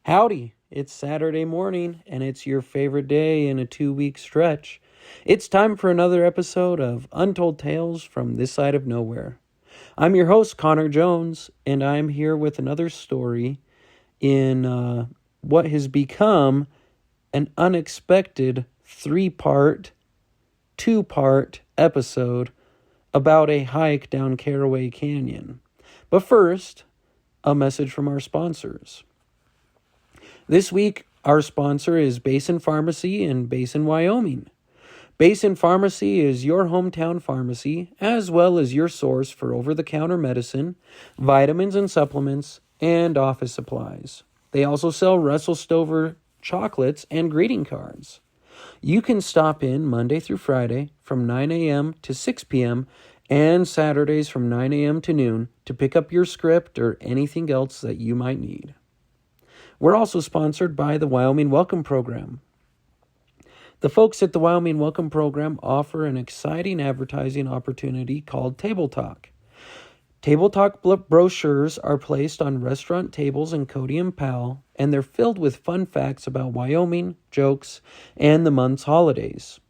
Howdy, it's Saturday morning, and it's your favorite day in a 2-week stretch. It's time for another episode of Untold Tales from This Side of Nowhere. I'm your host, Connor Jones, and I'm here with another story in what has become an unexpected 3-part, 2-part episode about a hike down Carroway Canyon. But first, a message from our sponsors. This week, our sponsor is Basin Pharmacy in Basin, Wyoming. Basin Pharmacy is your hometown pharmacy, as well as your source for over-the-counter medicine, vitamins and supplements, and office supplies. They also sell Russell Stover chocolates and greeting cards. You can stop in Monday through Friday from 9 a.m. to 6 p.m. and Saturdays from 9 a.m. to noon to pick up your script or anything else that you might need. We're also sponsored by the Wyoming Welcome Program. The folks at the Wyoming Welcome Program offer an exciting advertising opportunity called Table Talk. Table Talk brochures are placed on restaurant tables in Cody and Powell, and they're filled with fun facts about Wyoming, jokes, and the month's holidays.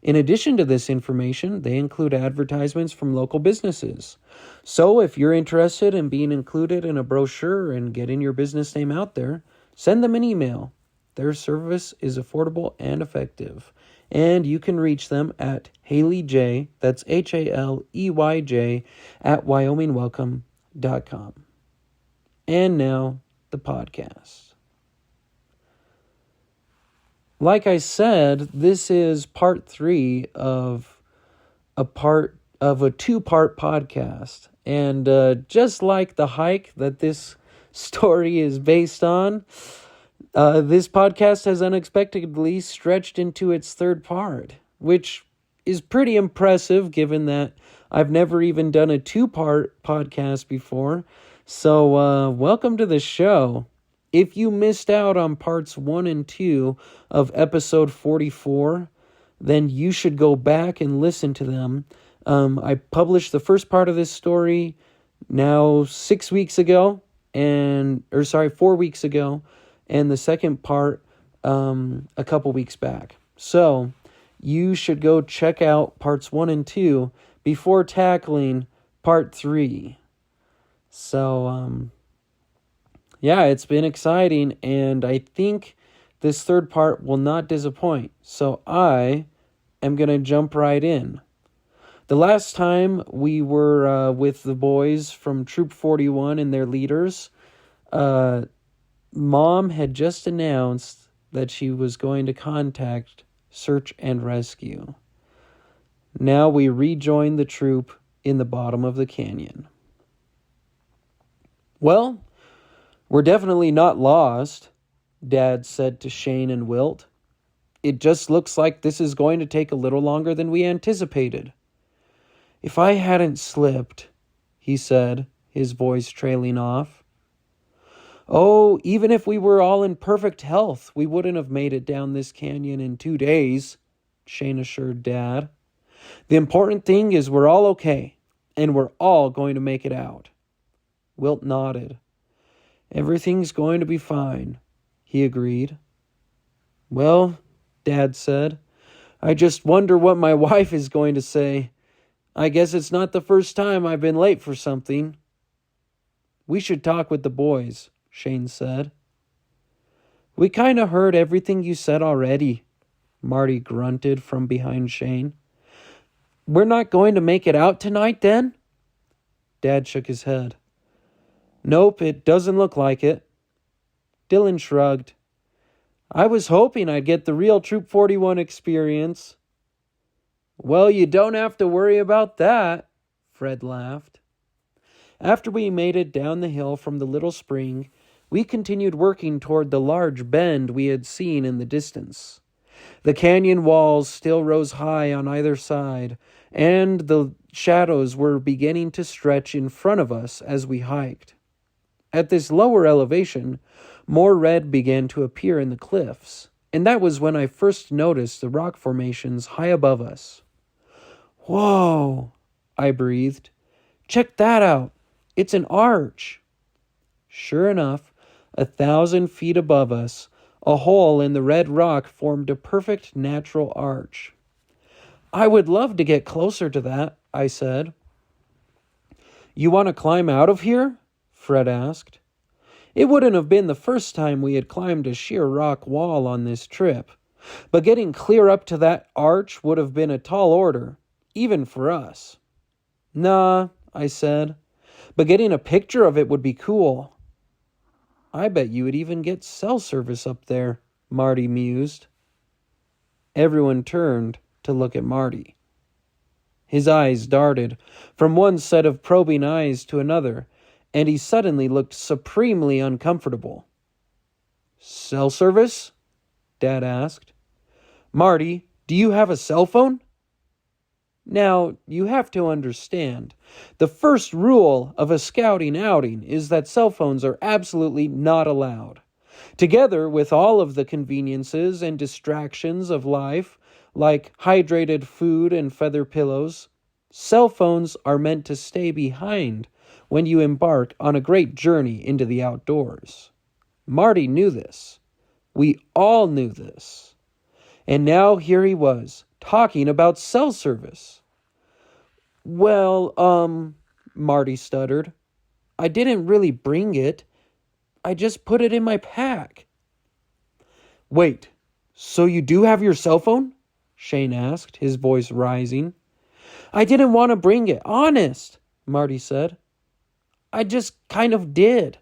In addition to this information, they include advertisements from local businesses. So if you're interested in being included in a brochure and getting your business name out there, send them an email. Their service is affordable and effective. And you can reach them at Haley J, that's HALEYJ, at WyomingWelcome.com. And now, the podcast. Like I said, this is part 3 of a 2-part podcast. And just like the hike that this story is based on, this podcast has unexpectedly stretched into its 3rd part, which is pretty impressive given that I've never even done a 2-part podcast before. So welcome to the show. If you missed out on parts 1 and 2 of episode 44, then you should go back and listen to them. I published the first part of this story now 4 weeks ago, and the second part a couple weeks back. So you should go check out parts 1 and 2 before tackling part 3. So, yeah, it's been exciting, and I think this 3rd part will not disappoint. So I am going to jump right in. The last time we were with the boys from Troop 41 and their leaders, Mom had just announced that she was going to contact Search and Rescue. Now we rejoin the troop in the bottom of the canyon. Well, we're definitely not lost, Dad said to Shane and Wilt. It just looks like this is going to take a little longer than we anticipated. If I hadn't slipped, he said, his voice trailing off. Oh, even if we were all in perfect health, we wouldn't have made it down this canyon in 2 days, Shane assured Dad. The important thing is we're all okay, and we're all going to make it out. Wilt nodded. Everything's going to be fine, he agreed. Well, Dad said, I just wonder what my wife is going to say. I guess it's not the first time I've been late for something. We should talk with the boys, Shane said. We kind of heard everything you said already, Marty grunted from behind Shane. We're not going to make it out tonight, then? Dad shook his head. Nope, it doesn't look like it. Dylan shrugged. I was hoping I'd get the real Troop 41 experience. Well, you don't have to worry about that, Fred laughed. After we made it down the hill from the little spring, we continued working toward the large bend we had seen in the distance. The canyon walls still rose high on either side, and the shadows were beginning to stretch in front of us as we hiked. At this lower elevation, more red began to appear in the cliffs, and that was when I first noticed the rock formations high above us. Whoa, I breathed. Check that out. It's an arch. Sure enough, 1,000 feet above us, a hole in the red rock formed a perfect natural arch. "I would love to get closer to that," I said. "You want to climb out of here?" Fred asked. It wouldn't have been the first time we had climbed a sheer rock wall on this trip, but getting clear up to that arch would have been a tall order, even for us. "Nah," I said, "but getting a picture of it would be cool." "I bet you would even get cell service up there," Marty mused. Everyone turned to look at Marty. His eyes darted from one set of probing eyes to another, and he suddenly looked supremely uncomfortable. "Cell service?" Dad asked. "Marty, do you have a cell phone?" Now, you have to understand, the first rule of a scouting outing is that cell phones are absolutely not allowed. Together with all of the conveniences and distractions of life, like hydrated food and feather pillows, cell phones are meant to stay behind when you embark on a great journey into the outdoors. Marty knew this. We all knew this. And now here he was, talking about cell service. "Well, Marty stuttered. "I didn't really bring it. I just put it in my pack." "Wait, so you do have your cell phone?" Shane asked, his voice rising. "I didn't want to bring it, honest," Marty said. "I just kind of did."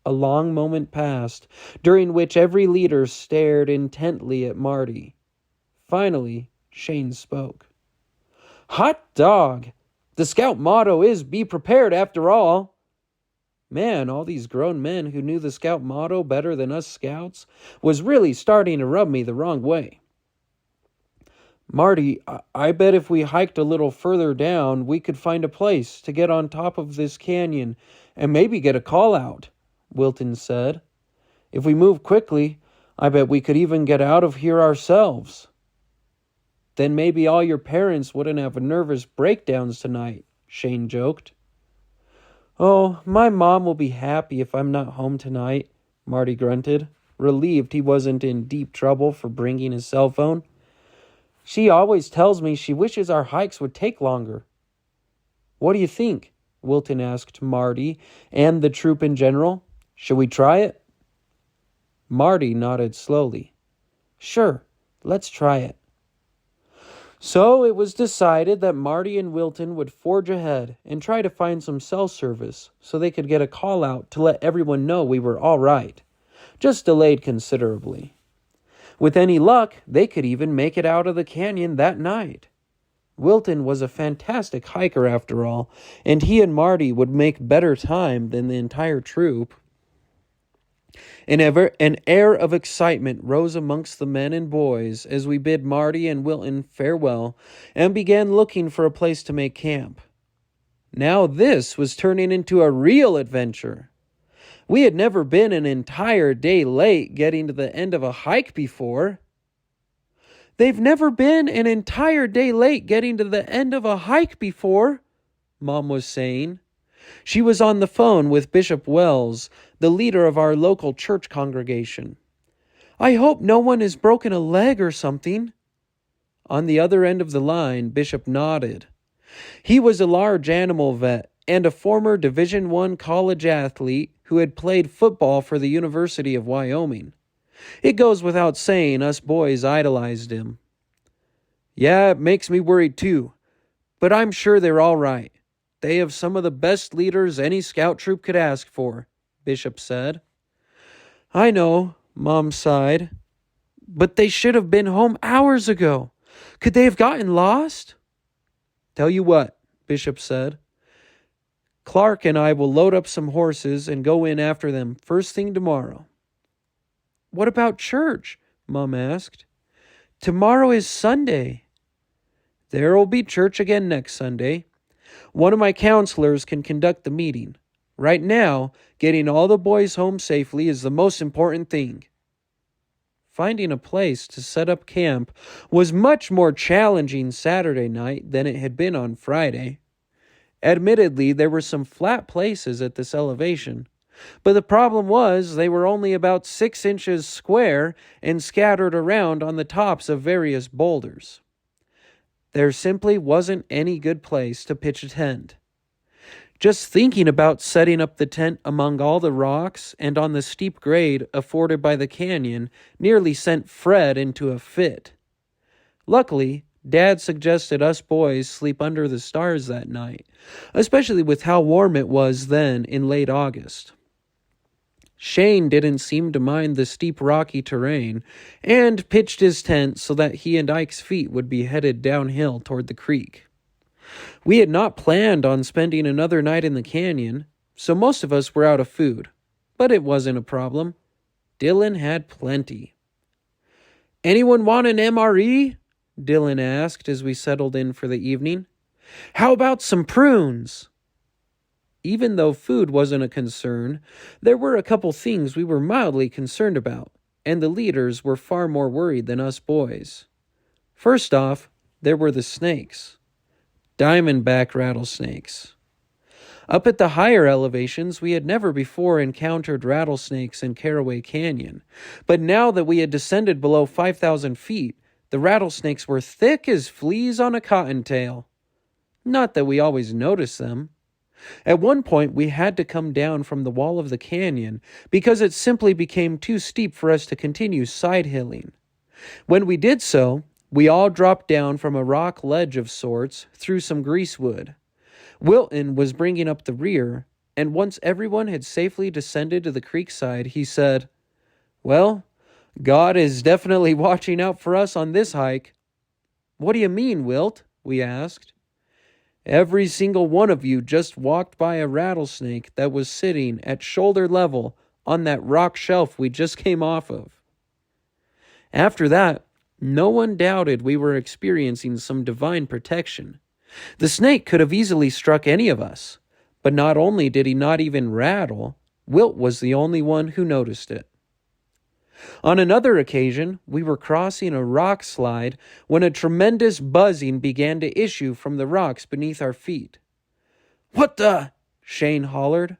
A long moment passed, during which every leader stared intently at Marty. Finally, Shane spoke. "Hot dog! The Scout motto is be prepared after all." Man, all these grown men who knew the Scout motto better than us Scouts was really starting to rub me the wrong way. "Marty, I bet if we hiked a little further down, we could find a place to get on top of this canyon and maybe get a call out," Wilton said. "If we move quickly, I bet we could even get out of here ourselves." "Then maybe all your parents wouldn't have nervous breakdowns tonight," Shane joked. "Oh, my mom will be happy if I'm not home tonight," Marty grunted, relieved he wasn't in deep trouble for bringing his cell phone. "She always tells me she wishes our hikes would take longer." "What do you think?" Wilton asked Marty and the troop in general. "Should we try it?" Marty nodded slowly. "Sure, let's try it." So it was decided that Marty and Wilton would forge ahead and try to find some cell service so they could get a call out to let everyone know we were all right, just delayed considerably. With any luck, they could even make it out of the canyon that night. Wilton was a fantastic hiker after all, and he and Marty would make better time than the entire troop. An air of excitement rose amongst the men and boys as we bid Marty and Wilton farewell and began looking for a place to make camp. Now this was turning into a real adventure. We had never been an entire day late getting to the end of a hike before. "They've never been an entire day late getting to the end of a hike before," Mom was saying. She was on the phone with Bishop Wells, the leader of our local church congregation. "I hope no one has broken a leg or something." On the other end of the line, Bishop nodded. He was a large animal vet and a former Division I college athlete who had played football for the University of Wyoming. It goes without saying us boys idolized him. "Yeah, it makes me worried too, but I'm sure they're all right. They have some of the best leaders any scout troop could ask for," Bishop said. "I know," Mom sighed. "But they should have been home hours ago. Could they have gotten lost?" "Tell you what," Bishop said. "Clark and I will load up some horses and go in after them first thing tomorrow." "What about church?" Mom asked. "Tomorrow is Sunday." "There'll be church again next Sunday. One of my counselors can conduct the meeting. Right now, getting all the boys home safely is the most important thing." Finding a place to set up camp was much more challenging Saturday night than it had been on Friday. Admittedly, there were some flat places at this elevation, But the problem was they were only about 6 inches square and scattered around on the tops of various boulders. There simply wasn't any good place to pitch a tent. Just thinking about setting up the tent among all the rocks and on the steep grade afforded by the canyon nearly sent Fred into a fit. Luckily, Dad suggested us boys sleep under the stars that night, especially with how warm it was then in late August. Shane didn't seem to mind the steep rocky terrain and pitched his tent so that he and Ike's feet would be headed downhill toward the creek. We had not planned on spending another night in the canyon, so most of us were out of food, but it wasn't a problem. Dylan had plenty. "Anyone want an MRE?" Dylan asked as we settled in for the evening. "How about some prunes?" Even though food wasn't a concern, there were a couple things we were mildly concerned about, and the leaders were far more worried than us boys. First off, there were the snakes. Diamondback rattlesnakes. Up at the higher elevations, we had never before encountered rattlesnakes in Carroway Canyon, but now that we had descended below 5,000 feet, the rattlesnakes were thick as fleas on a cottontail. Not that we always noticed them. At one point, we had to come down from the wall of the canyon because it simply became too steep for us to continue side-hilling. When we did so, we all dropped down from a rock ledge of sorts through some greasewood. Wilton was bringing up the rear, and once everyone had safely descended to the creekside, he said, "Well, God is definitely watching out for us on this hike." "What do you mean, Wilt?" we asked. "Every single one of you just walked by a rattlesnake that was sitting at shoulder level on that rock shelf we just came off of." After that, no one doubted we were experiencing some divine protection. The snake could have easily struck any of us, but not only did he not even rattle, Wilt was the only one who noticed it. On another occasion, we were crossing a rock slide when a tremendous buzzing began to issue from the rocks beneath our feet. "What the?" Shane hollered.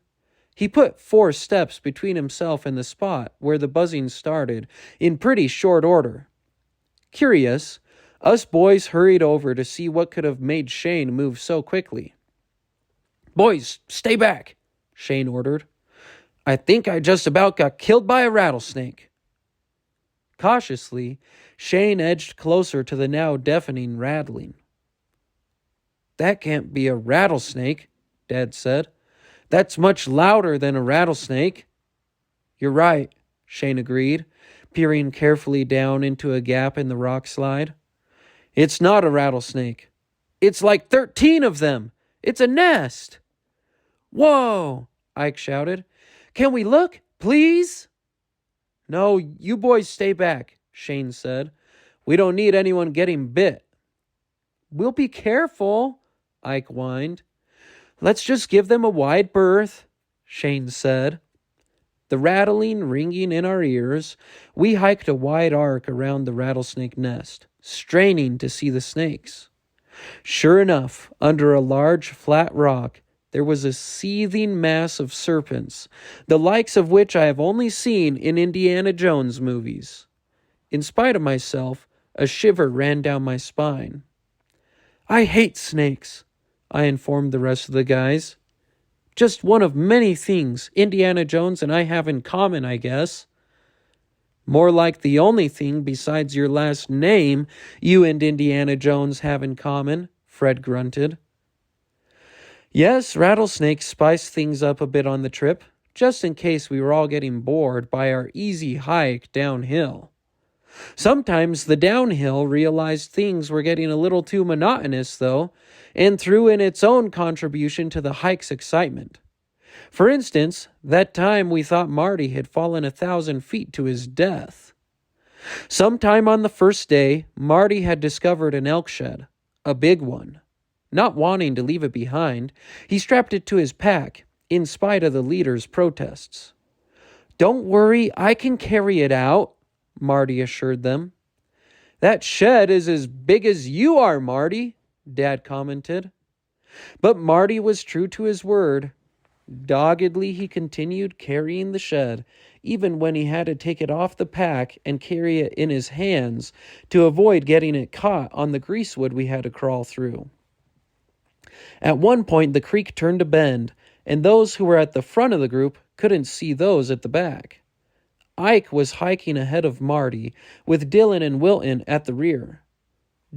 He put 4 steps between himself and the spot where the buzzing started in pretty short order. Curious, us boys hurried over to see what could have made Shane move so quickly. "Boys, stay back," Shane ordered. "I think I just about got killed by a rattlesnake." Cautiously, Shane edged closer to the now deafening rattling. "That can't be a rattlesnake," Dad said. "That's much louder than a rattlesnake." "You're right," Shane agreed, peering carefully down into a gap in the rock slide. "It's not a rattlesnake. It's like 13 of them. It's a nest." "Whoa!" Ike shouted. "Can we look, please?" "No, you boys stay back," Shane said. "We don't need anyone getting bit." "We'll be careful," Ike whined. "Let's just give them a wide berth," Shane said. The rattling ringing in our ears, we hiked a wide arc around the rattlesnake nest, straining to see the snakes. Sure enough, under a large flat rock, there was a seething mass of serpents, the likes of which I have only seen in Indiana Jones movies. In spite of myself, a shiver ran down my spine. "I hate snakes," I informed the rest of the guys. "Just one of many things Indiana Jones and I have in common, I guess." "More like the only thing besides your last name you and Indiana Jones have in common," Fred grunted. Yes, rattlesnakes spiced things up a bit on the trip, just in case we were all getting bored by our easy hike downhill. Sometimes the downhill realized things were getting a little too monotonous, though, and threw in its own contribution to the hike's excitement. For instance, that time we thought Marty had fallen 1,000 feet to his death. Sometime on the first day, Marty had discovered an elk shed, a big one. Not wanting to leave it behind, he strapped it to his pack, in spite of the leader's protests. "Don't worry, I can carry it out," Marty assured them. "That shed is as big as you are, Marty," Dad commented. But Marty was true to his word. Doggedly, he continued carrying the shed, even when he had to take it off the pack and carry it in his hands to avoid getting it caught on the greasewood we had to crawl through. At one point, the creek turned a bend, and those who were at the front of the group couldn't see those at the back. Ike was hiking ahead of Marty, with Dylan and Wilton at the rear.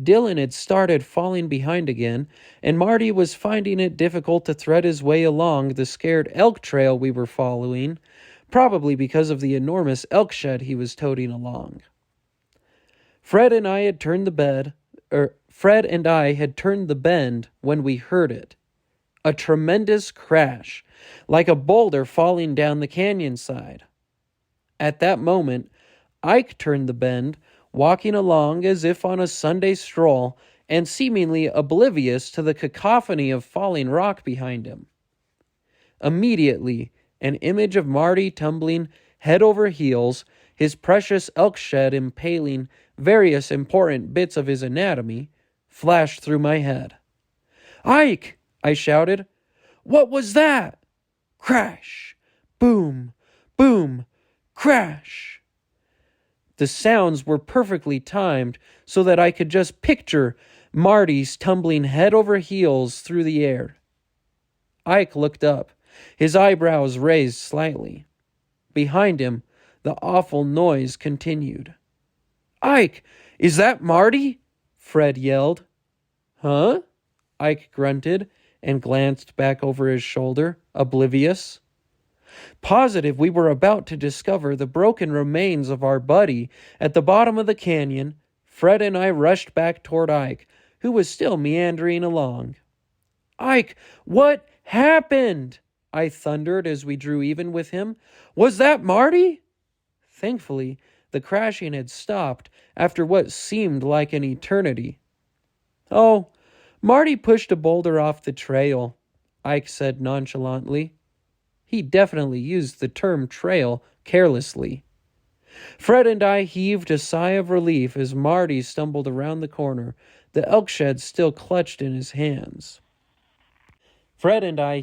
Dylan had started falling behind again, and Marty was finding it difficult to thread his way along the scared elk trail we were following, probably because of the enormous elk shed he was toting along. Fred and I had turned the bend when we heard it. A tremendous crash, like a boulder falling down the canyon side. At that moment, Ike turned the bend, walking along as if on a Sunday stroll and seemingly oblivious to the cacophony of falling rock behind him. Immediately, an image of Marty tumbling head over heels, his precious elk shed impaling various important bits of his anatomy, flashed through my head. "Ike!" I shouted. "What was that?" Crash! Boom! Boom! Crash! The sounds were perfectly timed so that I could just picture Marty's tumbling head over heels through the air. Ike looked up, his eyebrows raised slightly. Behind him, the awful noise continued. "Ike, is that Marty?" Fred yelled. "Huh?" Ike grunted and glanced back over his shoulder, oblivious. Positive we were about to discover the broken remains of our buddy at the bottom of the canyon, Fred and I rushed back toward Ike, who was still meandering along. "Ike, what happened?" I thundered as we drew even with him. "Was that Marty?" Thankfully, the crashing had stopped after what seemed like an eternity. "Oh, Marty pushed a boulder off the trail," Ike said nonchalantly. He definitely used the term trail carelessly. Fred and I heaved a sigh of relief as Marty stumbled around the corner, the elk shed still clutched in his hands. Marty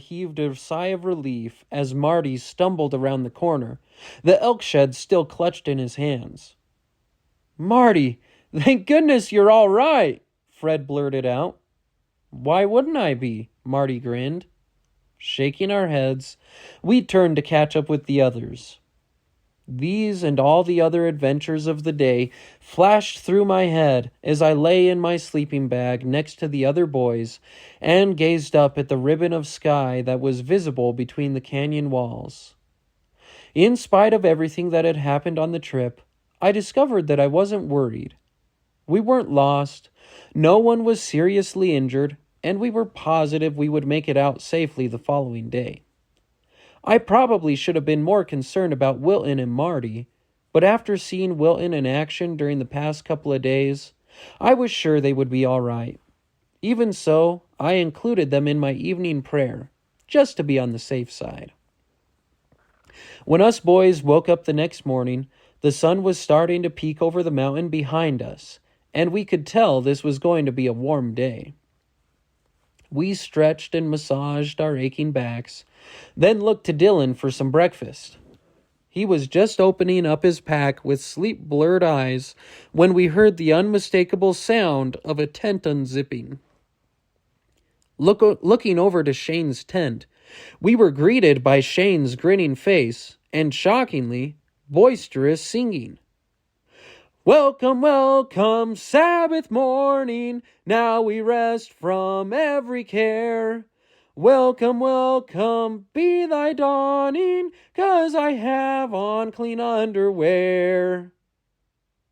stumbled around the corner, the elk shed still clutched in his hands. "Marty, thank goodness you're all right," Fred blurted out. "Why wouldn't I be?" Marty grinned. Shaking our heads, we turned to catch up with the others. These and all the other adventures of the day flashed through my head as I lay in my sleeping bag next to the other boys and gazed up at the ribbon of sky that was visible between the canyon walls. In spite of everything that had happened on the trip, I discovered that I wasn't worried. We weren't lost, no one was seriously injured, and we were positive we would make it out safely the following day. I probably should have been more concerned about Wilton and Marty, but after seeing Wilton in action during the past couple of days, I was sure they would be all right. Even so, I included them in my evening prayer, just to be on the safe side. When us boys woke up the next morning, the sun was starting to peek over the mountain behind us, and we could tell this was going to be a warm day. We stretched and massaged our aching backs, then looked to Dylan for some breakfast. He was just opening up his pack with sleep-blurred eyes when we heard the unmistakable sound of a tent unzipping. Looking over to Shane's tent, we were greeted by Shane's grinning face and, shockingly, boisterous singing. "Welcome, welcome, Sabbath morning, now we rest from every care. Welcome, welcome, be thy dawning, 'cause I have on clean underwear."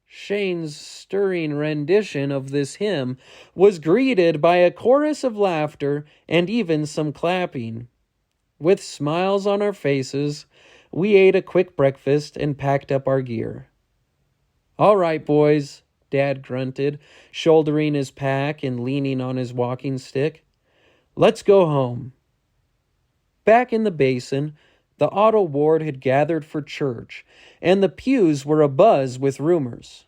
Shane's stirring rendition of this hymn was greeted by a chorus of laughter and even some clapping. With smiles on our faces, we ate a quick breakfast and packed up our gear. "All right, boys," Dad grunted, shouldering his pack and leaning on his walking stick. "Let's go home." Back in the basin, the auto ward had gathered for church, and the pews were abuzz with rumors.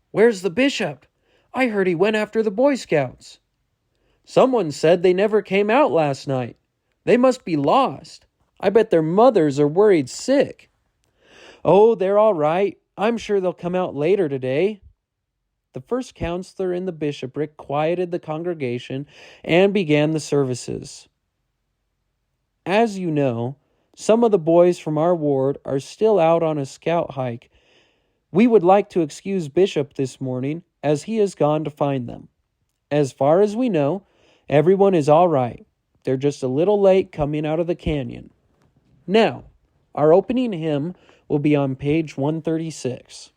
"Where's the bishop? I heard he went after the Boy Scouts." "Someone said they never came out last night. They must be lost. I bet their mothers are worried sick." "Oh, they're all right. I'm sure they'll come out later today." The first counselor in the bishopric quieted the congregation and began the services. As you know, some of the boys from our ward are still out on a scout hike. We would like to excuse Bishop this morning as he has gone to find them. As far as we know, everyone is all right. They're just a little late coming out of the canyon. Now, our opening hymn will be on page 136.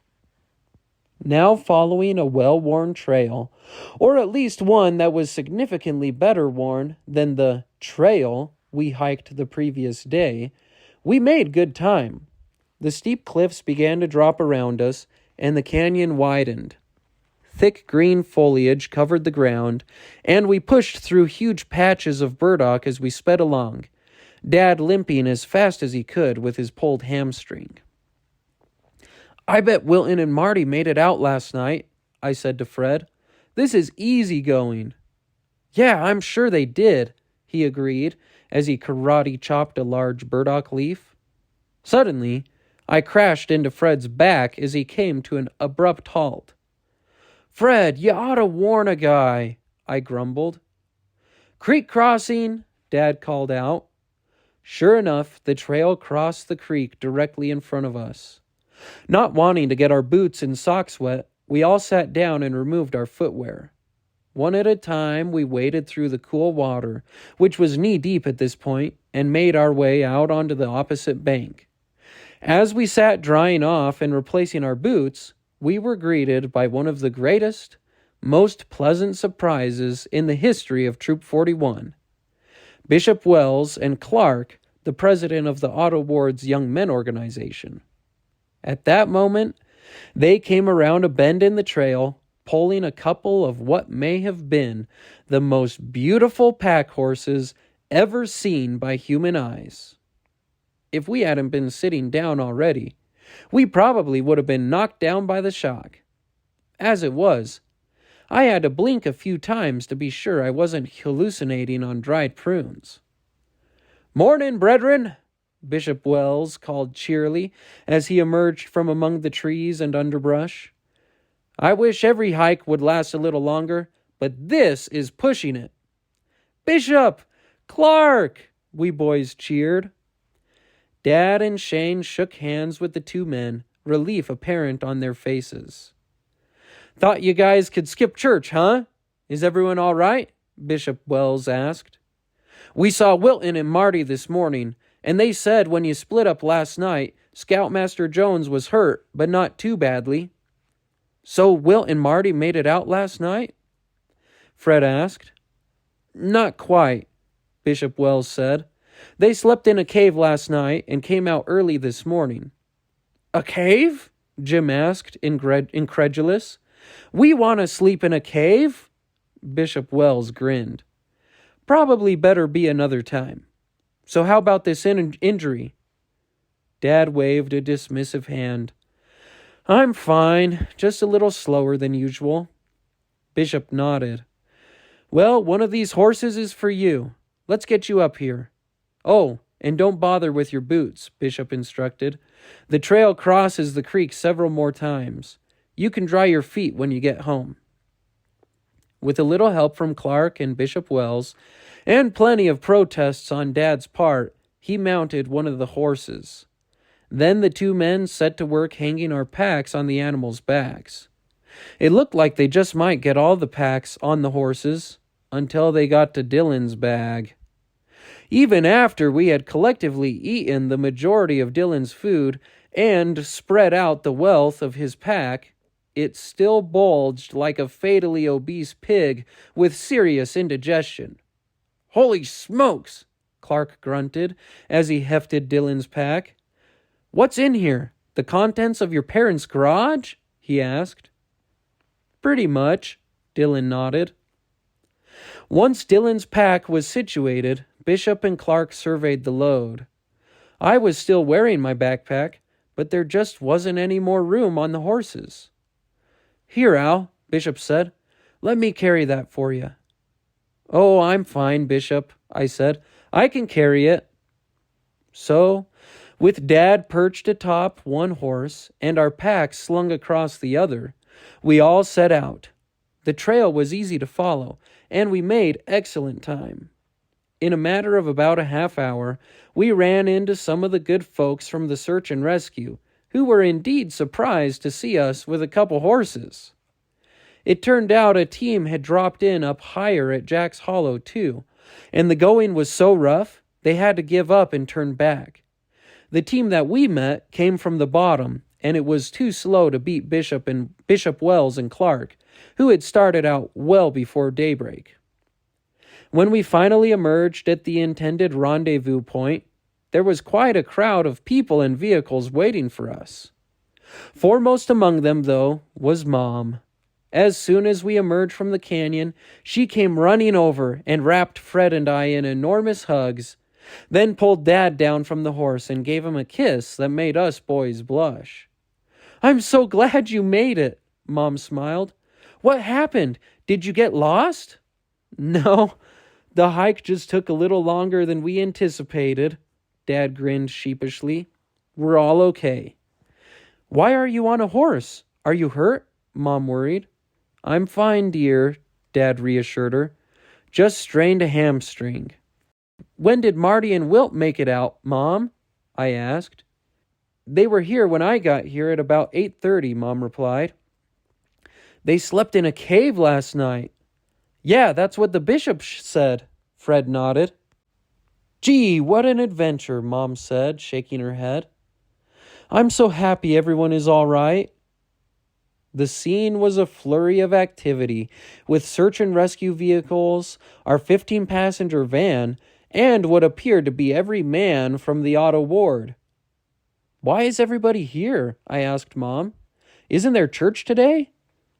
Now following a well-worn trail, or at least one that was significantly better worn than the trail we hiked the previous day, we made good time. The steep cliffs began to drop around us, and the canyon widened. Thick green foliage covered the ground, and we pushed through huge patches of burdock as we sped along, Dad limping as fast as he could with his pulled hamstring. "I bet Wilton and Marty made it out last night," I said to Fred. "This is easy going." "Yeah, I'm sure they did," he agreed as he karate chopped a large burdock leaf. Suddenly, I crashed into Fred's back as he came to an abrupt halt. "Fred, you ought to warn a guy," I grumbled. "Creek crossing," Dad called out. Sure enough, the trail crossed the creek directly in front of us. Not wanting to get our boots and socks wet, we all sat down and removed our footwear. One at a time, we waded through the cool water, which was knee-deep at this point, and made our way out onto the opposite bank. As we sat drying off and replacing our boots, we were greeted by one of the greatest, most pleasant surprises in the history of Troop 41. Bishop Wells and Clark, the president of the Auto Ward's Young Men organization. At that moment, they came around a bend in the trail, pulling a couple of what may have been the most beautiful pack horses ever seen by human eyes. If we hadn't been sitting down already, we probably would have been knocked down by the shock. As it was, I had to blink a few times to be sure I wasn't hallucinating on dried prunes. "Morning, brethren," Bishop Wells called cheerily as he emerged from among the trees and underbrush. "I wish every hike would last a little longer, but this is pushing it." "Bishop! Clark!" we boys cheered. Dad and Shane shook hands with the two men, relief apparent on their faces. "Thought you guys could skip church, huh? Is everyone all right?" Bishop Wells asked. "We saw Wilton and Marty this morning, and they said when you split up last night, Scoutmaster Jones was hurt, but not too badly." "So Wilt and Marty made it out last night?" Fred asked. "Not quite," Bishop Wells said. "They slept in a cave last night and came out early this morning." "A cave?" Jim asked, incredulous. "We want to sleep in a cave?" Bishop Wells grinned. "Probably better be another time. So how about this injury?" Dad waved a dismissive hand. "I'm fine, just a little slower than usual." Bishop nodded. "Well, one of these horses is for you. Let's get you up here." "Oh, and don't bother with your boots," Bishop instructed. "The trail crosses the creek several more times. You can dry your feet when you get home." With a little help from Clark and Bishop Wells, and plenty of protests on Dad's part, he mounted one of the horses. Then the two men set to work hanging our packs on the animals' backs. It looked like they just might get all the packs on the horses until they got to Dylan's bag. Even after we had collectively eaten the majority of Dylan's food and spread out the wealth of his pack, it still bulged like a fatally obese pig with serious indigestion. "Holy smokes!" Clark grunted as he hefted Dylan's pack. "What's in here? The contents of your parents' garage?" he asked. "Pretty much," Dylan nodded. Once Dylan's pack was situated, Bishop and Clark surveyed the load. I was still wearing my backpack, but there just wasn't any more room on the horses. "Here, Al," Bishop said. "Let me carry that for you." "Oh, I'm fine, Bishop," I said. "I can carry it." So, with Dad perched atop one horse and our packs slung across the other, we all set out. The trail was easy to follow, and we made excellent time. In a matter of about a half hour, we ran into some of the good folks from the search and rescue, who were indeed surprised to see us with a couple horses. It turned out a team had dropped in up higher at Jack's Hollow, too, and the going was so rough, they had to give up and turn back. The team that we met came from the bottom, and it was too slow to beat Bishop Wells and Clark, who had started out well before daybreak. When we finally emerged at the intended rendezvous point, there was quite a crowd of people and vehicles waiting for us. Foremost among them, though, was Mom. As soon as we emerged from the canyon, she came running over and wrapped Fred and I in enormous hugs, then pulled Dad down from the horse and gave him a kiss that made us boys blush. "I'm so glad you made it," Mom smiled. "What happened? Did you get lost?" "No, the hike just took a little longer than we anticipated," Dad grinned sheepishly. "We're all okay." "Why are you on a horse? Are you hurt?" Mom worried. "I'm fine, dear," Dad reassured her. "Just strained a hamstring." "When did Marty and Wilt make it out, Mom?" I asked. "They were here when I got here at about 8:30, Mom replied. "They slept in a cave last night." "Yeah, that's what the bishop said," Fred nodded. "Gee, what an adventure," Mom said, shaking her head. "I'm so happy everyone is all right." The scene was a flurry of activity, with search and rescue vehicles, our 15-passenger van, and what appeared to be every man from the auto ward. "Why is everybody here?" I asked Mom. "Isn't there church today?"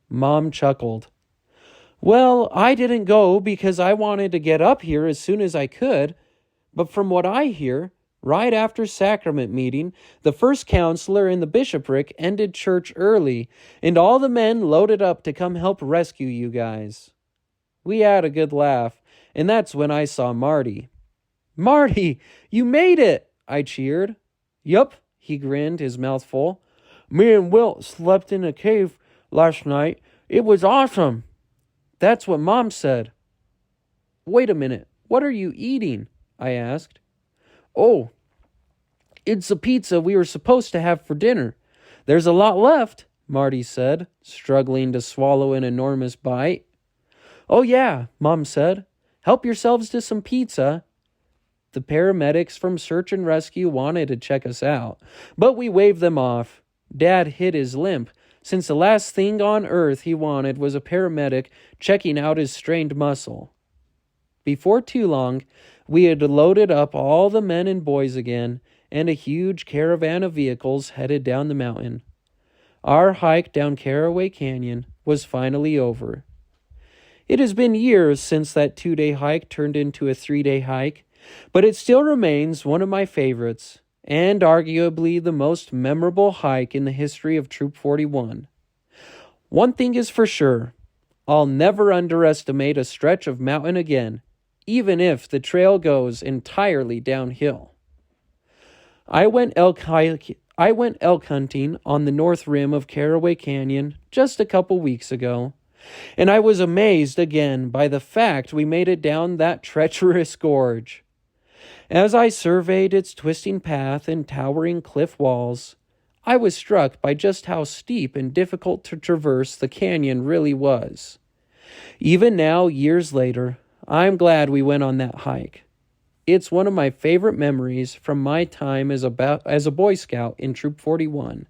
Mom chuckled. "Well, I didn't go because I wanted to get up here as soon as I could, but from what I hear, right after sacrament meeting, the first counselor in the bishopric ended church early, and all the men loaded up to come help rescue you guys." We had a good laugh, and that's when I saw Marty. "Marty, you made it!" I cheered. "Yup," he grinned, his mouth full. "Me and Wilt slept in a cave last night. It was awesome." "That's what Mom said." "Wait a minute, what are you eating?" I asked. "Oh, it's the pizza we were supposed to have for dinner. There's a lot left," Marty said, struggling to swallow an enormous bite. "Oh yeah," Mom said. "Help yourselves to some pizza." The paramedics from Search and Rescue wanted to check us out, but we waved them off. Dad hid his limp, since the last thing on earth he wanted was a paramedic checking out his strained muscle. Before too long, we had loaded up all the men and boys again, and a huge caravan of vehicles headed down the mountain. Our hike down Carroway Canyon was finally over. It has been years since that 2-day hike turned into a 3-day hike, but it still remains one of my favorites, and arguably the most memorable hike in the history of Troop 41. One thing is for sure, I'll never underestimate a stretch of mountain again, even if the trail goes entirely downhill. I went elk hunting on the north rim of Carroway Canyon just a couple weeks ago, and I was amazed again by the fact we made it down that treacherous gorge. As I surveyed its twisting path and towering cliff walls, I was struck by just how steep and difficult to traverse the canyon really was. Even now, years later, I'm glad we went on that hike. It's one of my favorite memories from my time as a Boy Scout in Troop 41,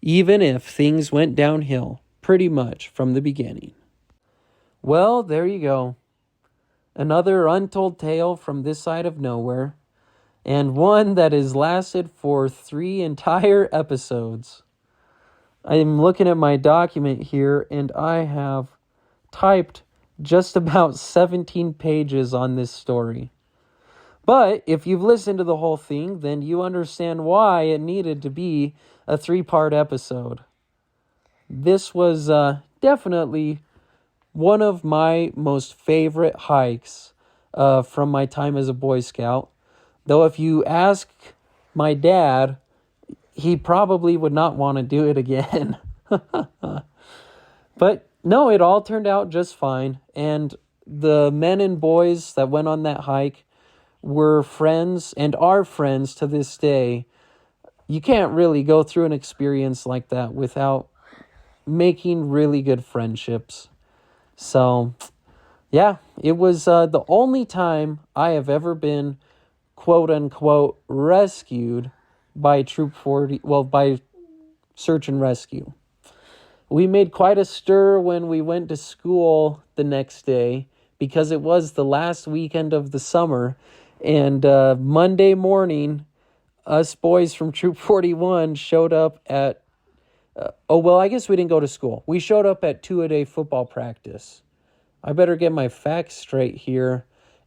even if things went downhill pretty much from the beginning. Well, there you go. Another untold tale from this side of nowhere, and one that has lasted for 3 entire episodes. I'm looking at my document here, and I have typed just about 17 pages on this story. But if you've listened to the whole thing, then you understand why it needed to be a 3-part episode. This was definitely one of my most favorite hikes from my time as a Boy Scout. Though if you ask my dad, he probably would not want to do it again. But no, it all turned out just fine. And the men and boys that went on that hike were friends and are friends to this day. You can't really go through an experience like that without making really good friendships. So, yeah, it was the only time I have ever been, quote unquote, rescued by Troop 40, well, by search and rescue. We made quite a stir when we went to school the next day because it was the last weekend of the summer. And Monday morning, us boys from Troop 41 showed up at, I guess we didn't go to school. We showed up at 2-a-day football practice. I better get my facts straight here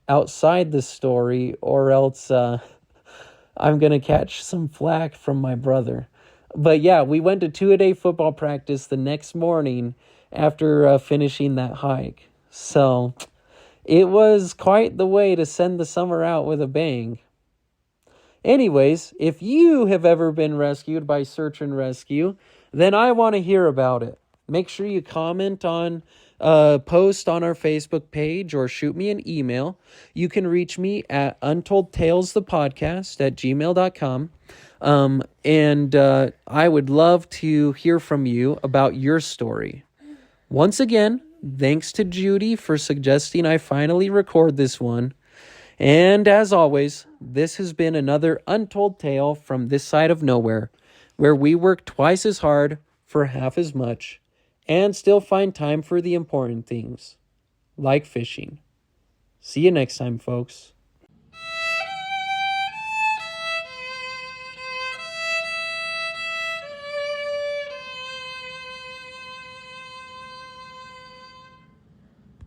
outside the story, or else I'm going to catch some flack from my brother. But yeah, we went to 2-a-day football practice the next morning after finishing that hike. So it was quite the way to send the summer out with a bang. Anyways, if you have ever been rescued by search and rescue, then I want to hear about it. Make sure you comment on post on our Facebook page or shoot me an email. You can reach me at untoldtalesthepodcast@gmail.com. And I would love to hear from you about your story. Once again, thanks to Judy for suggesting I finally record this one. And as always, this has been another untold tale from this side of nowhere, where we work twice as hard for half as much and still find time for the important things, like fishing. See you next time, folks.